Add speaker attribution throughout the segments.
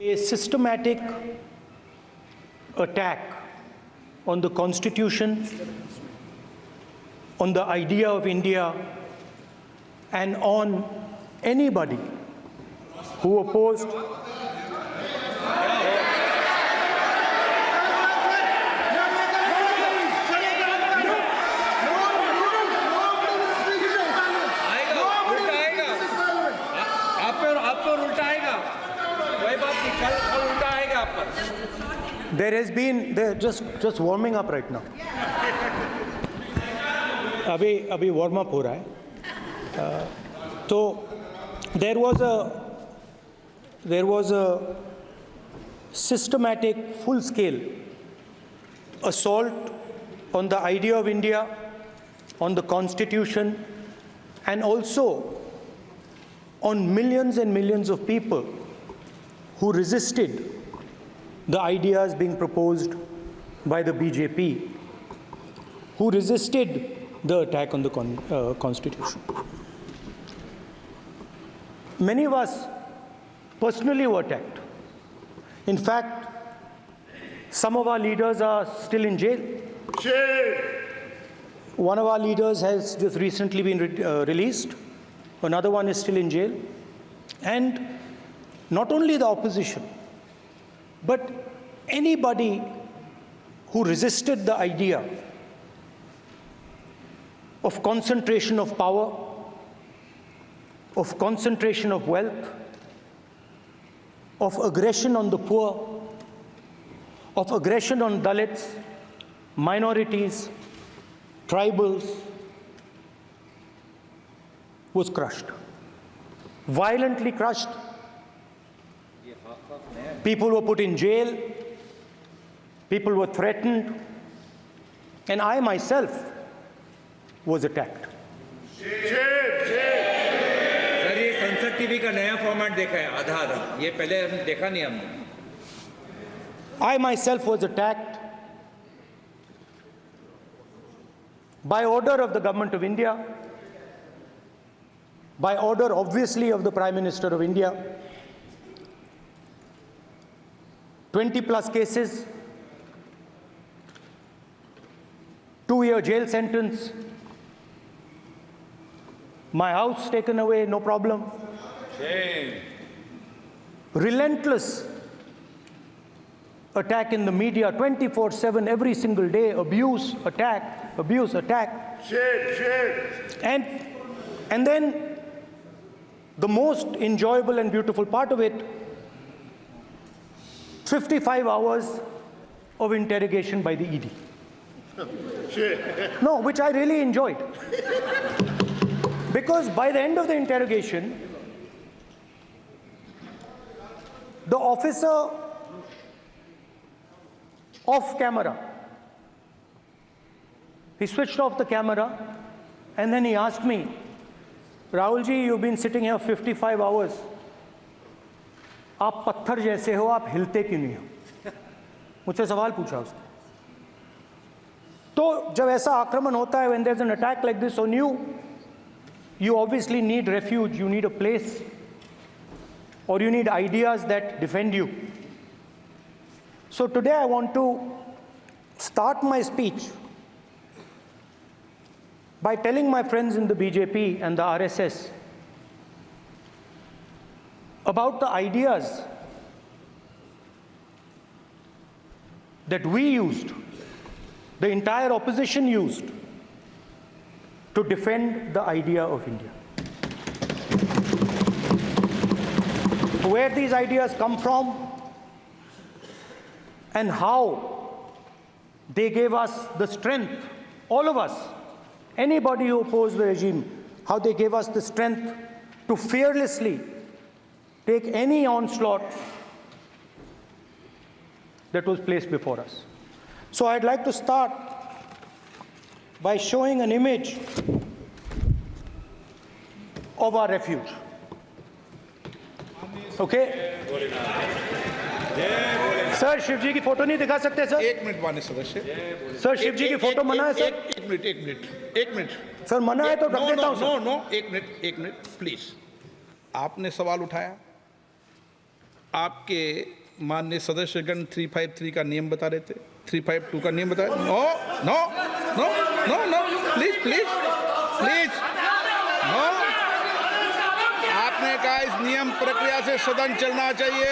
Speaker 1: A systematic attack on the Constitution, on the idea of India, and on anybody who opposed There has been, just warming up right now. अभी warm up हो रहा है. तो there was a systematic, full-scale assault on the idea of India, on the Constitution, and also on millions and millions of people who resisted the ideas being proposed by the BJP, who resisted the attack on the Constitution. Many of us personally were attacked. In fact, some of our leaders are still in jail. One of our leaders has just recently been released. Another one is still in jail. And not only the opposition, but anybody who resisted the idea of concentration of power, of concentration of wealth, of aggression on the poor, of aggression on Dalits, minorities, tribals, was crushed, violently crushed. People were put in jail, people were threatened, and I myself was attacked.
Speaker 2: Sir ये संसद TV का नया format देखा है आधा ये पहले हम देखा नहीं हमने.
Speaker 1: I myself was attacked by order of the government of India, by order obviously of the Prime Minister of India. 20+ cases, 2-year jail sentence, my house taken away, no problem.
Speaker 2: Shame.
Speaker 1: Relentless attack in the media, 24/7, every single day, abuse, attack, abuse, attack.
Speaker 2: Shame.
Speaker 1: And then the most enjoyable and beautiful part of it, 55 hours of interrogation by the ED. No, which I really enjoyed. Because by the end of the interrogation, the officer off camera, he switched off the camera and then he asked me, Rahul ji, you've been sitting here 55 hours. आप पत्थर जैसे हो, आप हिलते क्यों नहीं हो? मुझसे सवाल पूछा उसने. तो जब ऐसा आक्रमण होता है, when there's an attack like this on you, you obviously need refuge, you need a place, or you need ideas that defend you. So today I want to start my speech by telling my friends in the BJP and the RSS about the ideas that we used, the entire opposition used, to defend the idea of India. Where these ideas come from and how they gave us the strength, all of us, anybody who opposed the regime, how they gave us the strength to fearlessly take any onslaught that was placed before us. So I'd like to start by showing an image of our refuge. Okay? Sir Shiv ji की photo नहीं दिखा सकते sir?
Speaker 3: एक minute माननीय सदस्य.
Speaker 1: Sir Shiv ji की photo मना है सर?
Speaker 3: एक मिनट
Speaker 1: सर मना है तो रख देता हूं सर.
Speaker 3: एक मिनट प्लीज. आपने सवाल उठाया, आपके माननीय सदस्यगण 353 का नियम बता रहे थे, 352 का नियम बताया। No no no no no, please please please, no. आपने कहा इस नियम प्रक्रिया से सदन चलना चाहिए।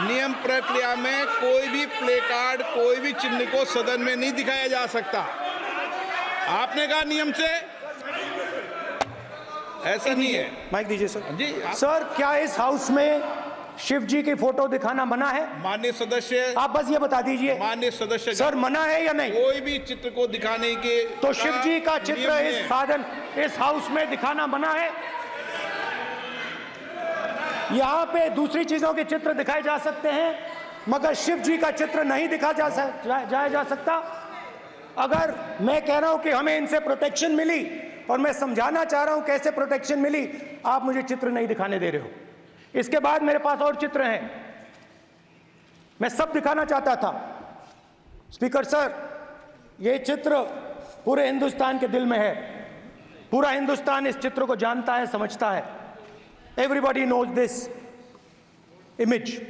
Speaker 3: नियम प्रक्रिया में कोई भी प्ले कार्ड, कोई भी चिन्ह को सदन में नहीं दिखाया जा सकता। आपने कहा नियम से, ऐसा नहीं है।
Speaker 1: माइक दीजिए सर।
Speaker 3: जी
Speaker 1: सर, क्या इस हाउस में शिव जी की फोटो दिखाना मना है?
Speaker 3: माननीय सदस्य,
Speaker 1: आप बस ये बता दीजिए
Speaker 3: माननीय सदस्य,
Speaker 1: सर, मना है या नहीं?
Speaker 3: कोई भी चित्र को दिखाने के
Speaker 1: तो शिव जी का चित्र
Speaker 3: नियम
Speaker 1: इस
Speaker 3: है।
Speaker 1: साधन, इस हाउस में दिखाना मना है? यहाँ पे दूसरी चीजों के चित्र दिखाए जा सकते हैं, मगर शिव जी का चित्र नहीं दिखा जा सकता। अगर मैं कह रहा हूं कि हमें इनसे प्रोटेक्शन मिली, और मैं समझाना चाह रहा हूं कैसे प्रोटेक्शन मिली, आप मुझे चित्र नहीं दिखाने दे रहे हो। इसके बाद मेरे पास और चित्र हैं, मैं सब दिखाना चाहता था। स्पीकर सर, ये चित्र पूरे हिंदुस्तान के दिल में है। पूरा हिंदुस्तान इस चित्र को जानता है, समझता है। Everybody knows this image.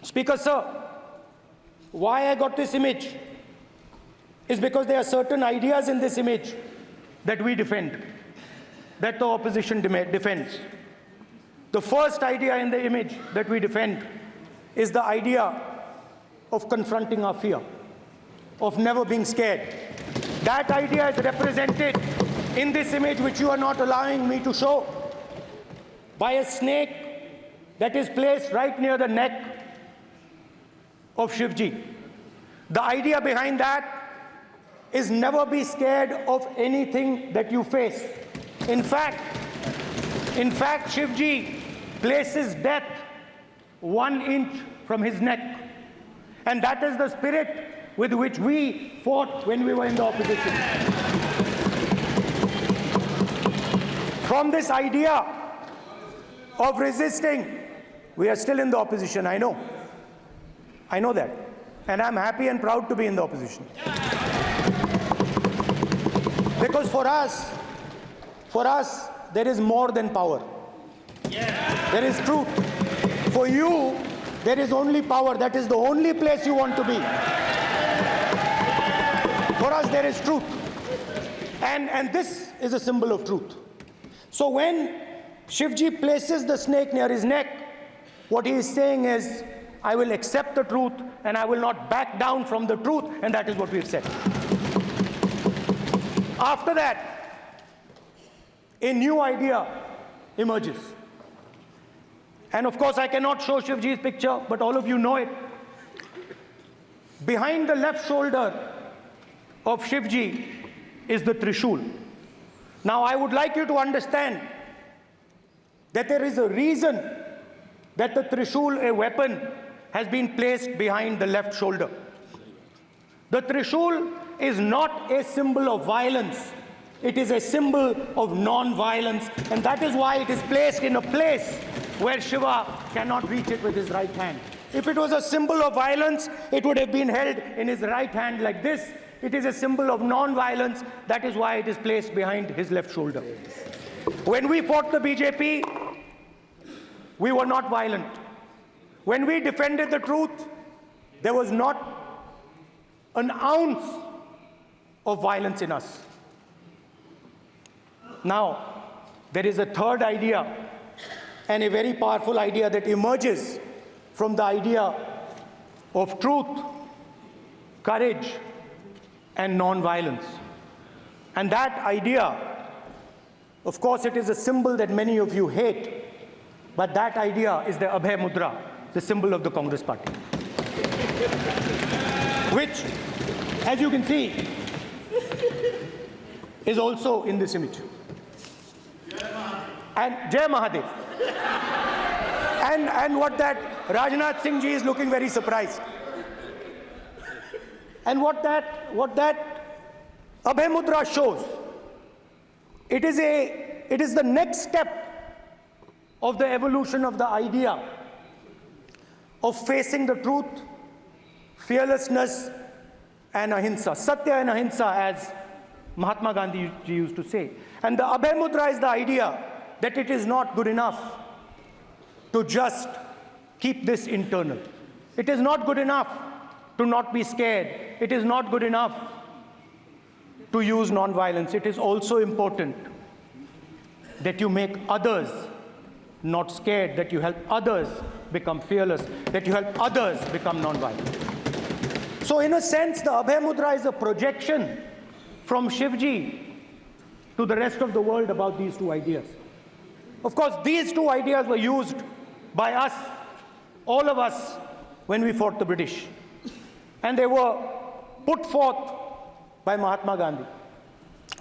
Speaker 1: Speaker sir, why I got this image is because there are certain ideas in this image that we defend, that the opposition defends. The first idea in the image that we defend is the idea of confronting our fear, of never being scared. That idea is represented in this image, which you are not allowing me to show, by a snake that is placed right near the neck of Shivji. The idea behind that is never be scared of anything that you face. In fact, Shivji places death 1 inch from his neck. And that is the spirit with which we fought when we were in the opposition. From this idea of resisting, we are still in the opposition, I know. I know that. And I'm happy and proud to be in the opposition. Because for us, there is more than power. There is truth. For you, there is only power. That is the only place you want to be. For us, there is truth. And this is a symbol of truth. So when Shivji places the snake near his neck, what he is saying is, I will accept the truth and I will not back down from the truth, and that is what we've said. After that, a new idea emerges. And of course, I cannot show Shivji's picture, but all of you know it. Behind the left shoulder of Shivji is the Trishul. Now, I would like you to understand that there is a reason that the Trishul, a weapon, has been placed behind the left shoulder. The Trishul is not a symbol of violence. It is a symbol of non-violence, and that is why it is placed in a place where Shiva cannot reach it with his right hand. If it was a symbol of violence, it would have been held in his right hand like this. It is a symbol of non-violence. That is why it is placed behind his left shoulder. When we fought the BJP, we were not violent. When we defended the truth, there was not an ounce of violence in us. Now, there is a third idea, and a very powerful idea that emerges from the idea of truth, courage, and non-violence. And that idea, of course, it is a symbol that many of you hate, but that idea is the Abhay Mudra, the symbol of the Congress Party, which, as you can see, is also in this image. And Jai Mahadev. And what that Rajnath Singh ji is looking very surprised. And what that Abhay Mudra shows, it is the next step of the evolution of the idea of facing the truth, fearlessness, and ahimsa. Satya and ahimsa, as Mahatma Gandhi ji used to say. And the Abhay Mudra is the idea that it is not good enough to just keep this internal. It is not good enough to not be scared. It is not good enough to use non-violence. It is also important that you make others not scared, that you help others become fearless, that you help others become non-violent. So in a sense, the Abhay Mudra is a projection from Shivji to the rest of the world about these two ideas. Of course, these two ideas were used by us, all of us, when we fought the British. And they were put forth by Mahatma Gandhi.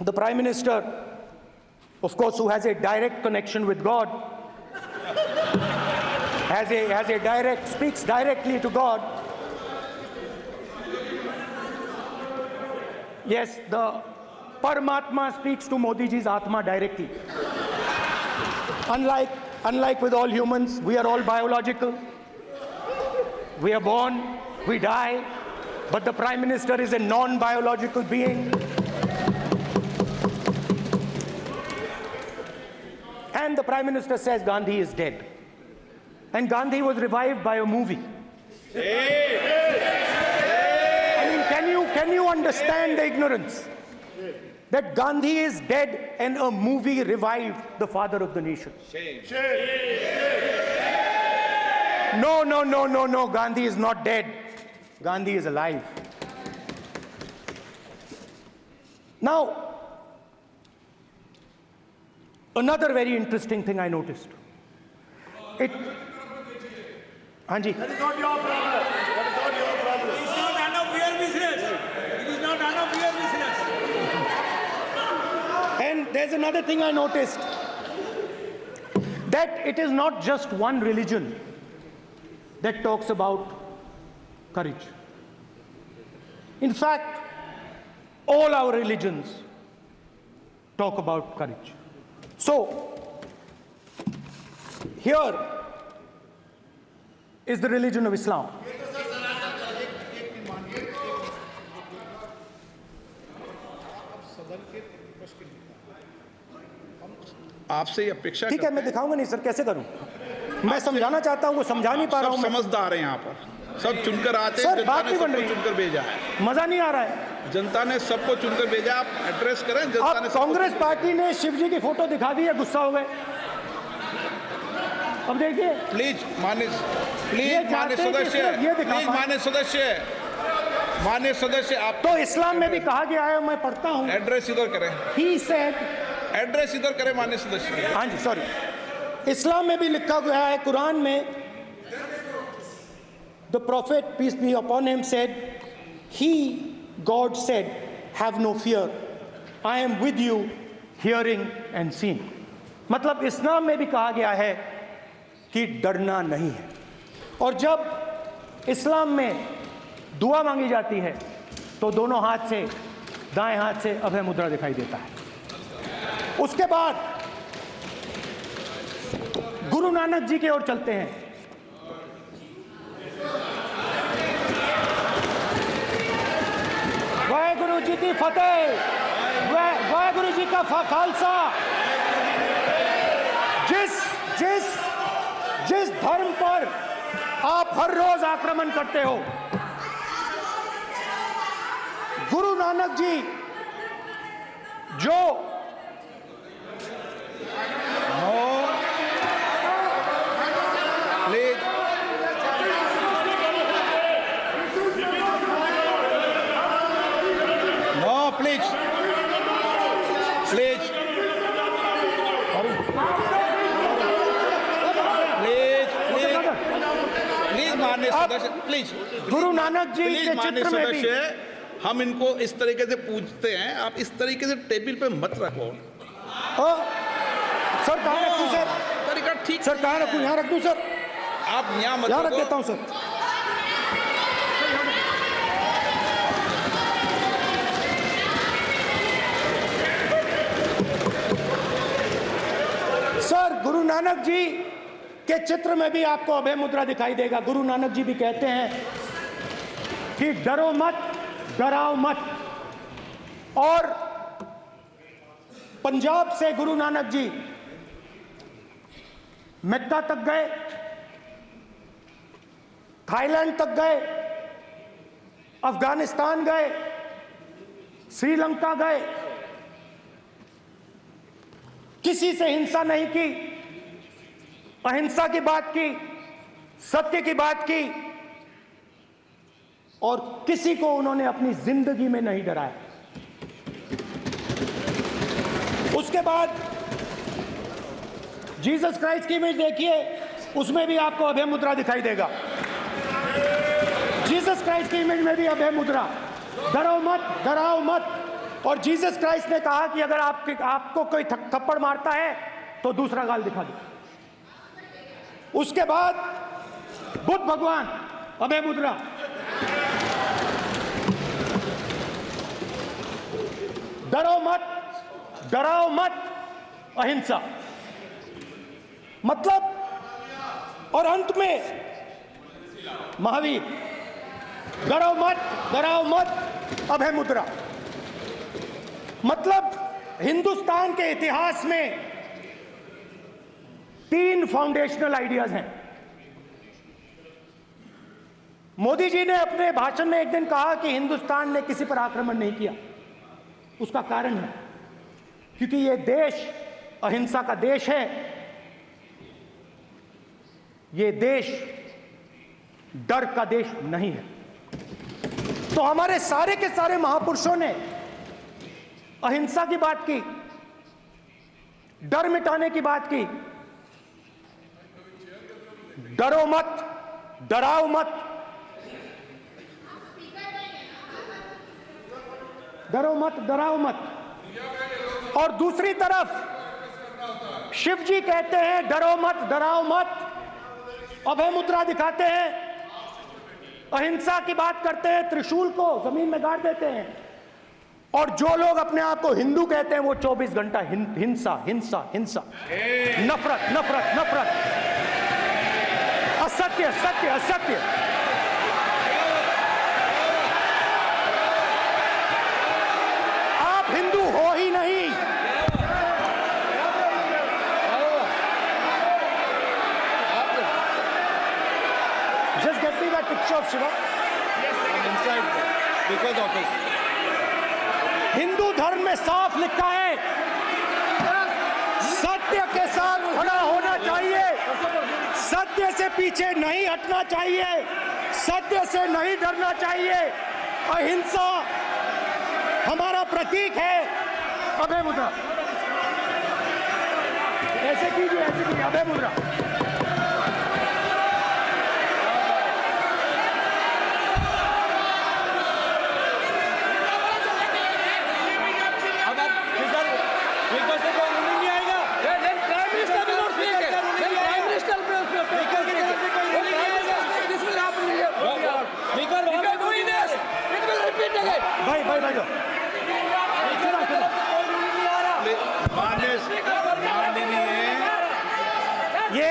Speaker 1: The Prime Minister, of course, who has a direct connection with God, speaks directly to God. Yes, the Paramatma speaks to Modi ji's Atma directly. Unlike with all humans, we are all biological. We are born, we die, but the Prime Minister is a non-biological being. And the Prime Minister says Gandhi is dead. And Gandhi was revived by a movie. I mean, can you understand the ignorance? That Gandhi is dead and a movie revived the father of the nation. No, Gandhi is not dead. Gandhi is alive. Now, another very interesting thing I noticed. Hanji.
Speaker 4: That is not your problem. That is not your problem. It is not none of your business. It is not none of your business.
Speaker 1: And there's another thing I noticed. That it is not just one religion that talks about courage. In fact, all our religions talk about courage. So, here is the religion of Islam.
Speaker 3: आपसे ये अपेक्षा
Speaker 1: ठीक है, मैं दिखाऊंगा नहीं sir, कैसे करूं? मैं समझाना चाहता हूं, वो समझा नहीं पा रहा हूं।
Speaker 3: सब समझदार हैं यहाँ पर, सब चुनकर आते हैं।
Speaker 1: सर,
Speaker 3: जनता
Speaker 1: बात
Speaker 3: ने
Speaker 1: नहीं बन
Speaker 3: सबको
Speaker 1: रही।
Speaker 3: चुनकर भेजा है।
Speaker 1: मजा नहीं आ रहा है।
Speaker 3: जनता ने सबको चुनकर भेजा, आप एड्रेस करें। जनता ने
Speaker 1: अब कांग्रेस पार्टी ने शिवजी की फोटो दिखा दी है, गुस्सा हो गए। अब देखिए,
Speaker 3: प्लीज मान्य सदस्य आप
Speaker 1: तो इस्लाम में भी कहा गया है, मैं पढ़ता हूं।
Speaker 3: एड्रेस इधर करें।
Speaker 1: He said,
Speaker 3: एड्रेस इधर करें मान्य सदस्य।
Speaker 1: हाँ जी, सॉरी, इस्लाम में भी लिखा गया है, कुरान में, the prophet peace be upon him said, God said, have no fear, I am with you, hearing and seeing. मतलब इस्लाम में भी कहा गया है कि डरना नहीं है। और जब इस्लाम में दुआ मांगी जाती है तो दोनों हाथ से, दाएं हाथ से अभय मुद्रा दिखाई देता है। उसके बाद गुरु नानक जी की ओर चलते हैं। वाहेगुरु जी की फतेह, वाहेगुरु जी का खालसा। जिस धर्म पर आप हर रोज आक्रमण करते हो, गुरु नानक जी जो
Speaker 3: प्लीज
Speaker 1: गुरु नानक जी के चित्र में भी
Speaker 3: हम इनको इस तरीके से पूछते हैं, आप इस तरीके से टेबल पे मत रखो।
Speaker 1: सर कहाँ रखूं सर?
Speaker 3: तरीका ठीक
Speaker 1: सर कहाँ रखूं? यहाँ रख दूं सर?
Speaker 3: आप यहाँ मत
Speaker 1: यहाँ रख देता हूँ सर। सर गुरु नानक जी के चित्र में भी आपको अभय मुद्रा दिखाई देगा। गुरु नानक जी भी कहते हैं कि डरो मत, डराओ मत। और पंजाब से गुरु नानक जी मक्का तक गए, थाईलैंड तक गए, अफगानिस्तान गए, श्रीलंका गए, किसी से हिंसा नहीं की, अहिंसा की बात की, सत्य की बात की, और किसी को उन्होंने अपनी जिंदगी में नहीं डराया। उसके बाद जीसस क्राइस्ट की इमेज देखिए, उसमें भी आपको अभय मुद्रा दिखाई देगा। जीसस क्राइस्ट की इमेज में भी अभय मुद्रा, डरो मत, डराओ मत। और जीसस क्राइस्ट ने कहा कि अगर आपको कोई थप्पड़ मारता है तो दूसरा गाल दिखा दो। उसके बाद बुद्ध भगवान, अभय मुद्रा। डरो मत, डराओ मत, अहिंसा। मतलब, और अंत में महावीर, डरो मत, डराओ मत, अभय मुद्रा। मतलब हिंदुस्तान के इतिहास में 3 फाउंडेशनल आइडियाज हैं। मोदी जी ने अपने भाषण में एक दिन कहा कि हिंदुस्तान ने किसी पर आक्रमण नहीं किया। उसका कारण है क्योंकि यह देश अहिंसा का देश है। यह देश डर का देश नहीं है। तो हमारे सारे के सारे महापुरुषों ने अहिंसा की बात की, डर मिटाने की बात की। डरो मत, डराओ मत, डरो मत, डराओ मत। और दूसरी तरफ शिव जी कहते हैं डरो मत, डराओ मत, अभय मुद्रा दिखाते हैं, अहिंसा की बात करते हैं, त्रिशूल को जमीन में गाड़ देते हैं। और जो लोग अपने आप को हिंदू कहते हैं वो 24 घंटा हिंसा, हिंसा, हिंसा, नफरत, नफरत, नफरत, असत्य, सत्य, असत्य। आप हिंदू हो ही नहीं। Just get me that picture of Shiva.
Speaker 3: inside speaker's office.
Speaker 1: Hindu धर्म में साफ लिखा है, सत्य के साथ खड़ा होना चाहिए, सत्य से पीछे नहीं हटना चाहिए, सत्य से नहीं डरना चाहिए। अहिंसा हमारा प्रतीक है। अभय मुद्रा, ऐसे कीजिए, ऐसे कीजिए, अभय मुद्रा। भाई भाई भाई ये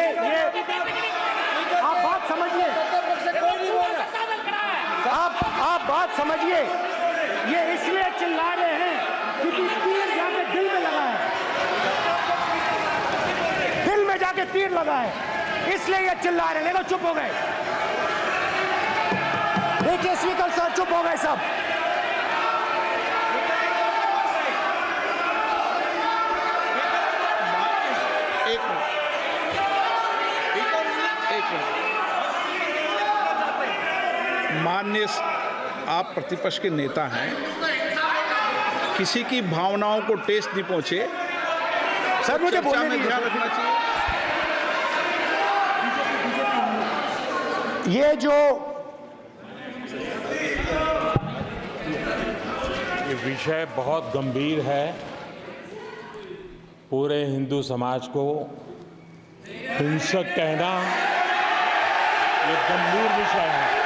Speaker 1: आप बात समझिए, आप बात समझिए। ये इसलिए चिल्ला रहे हैं क्योंकि तीर जाके दिल में लगा है, दिल में जाके तीर लगा है, इसलिए ये चिल्ला रहे हैं। देखो चुप हो गए, देखिए स्पीकर साहब चुप हो गए सब।
Speaker 3: माननीय, आप प्रतिपक्ष के नेता हैं, किसी की भावनाओं को ठेस नहीं पहुंचे।
Speaker 1: सर मुझे
Speaker 3: चर्चा
Speaker 1: बोलने
Speaker 3: में
Speaker 1: दीजिए।
Speaker 3: ध्यान रखना चाहिए।
Speaker 1: ये जो
Speaker 5: ये विषय बहुत गंभीर है। पूरे हिंदू समाज को हिंसक कहना ये गंभीर विषय है।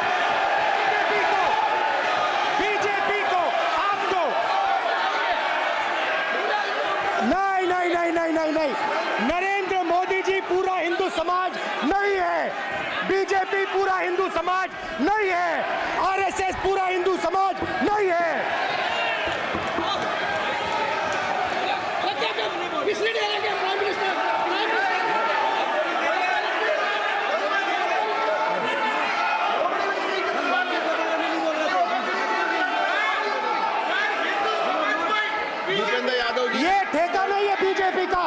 Speaker 1: बीजेपी को, आपको नहीं नहीं नहीं नहीं नहीं नहीं, नरेंद्र मोदी जी पूरा हिंदू समाज नहीं है, बीजेपी पूरा हिंदू समाज नहीं है, आरएसएस पूरा हिंदू समाज नहीं है।
Speaker 3: भूपेंद्र यादव जी
Speaker 1: ये ठेका नहीं है बीजेपी का।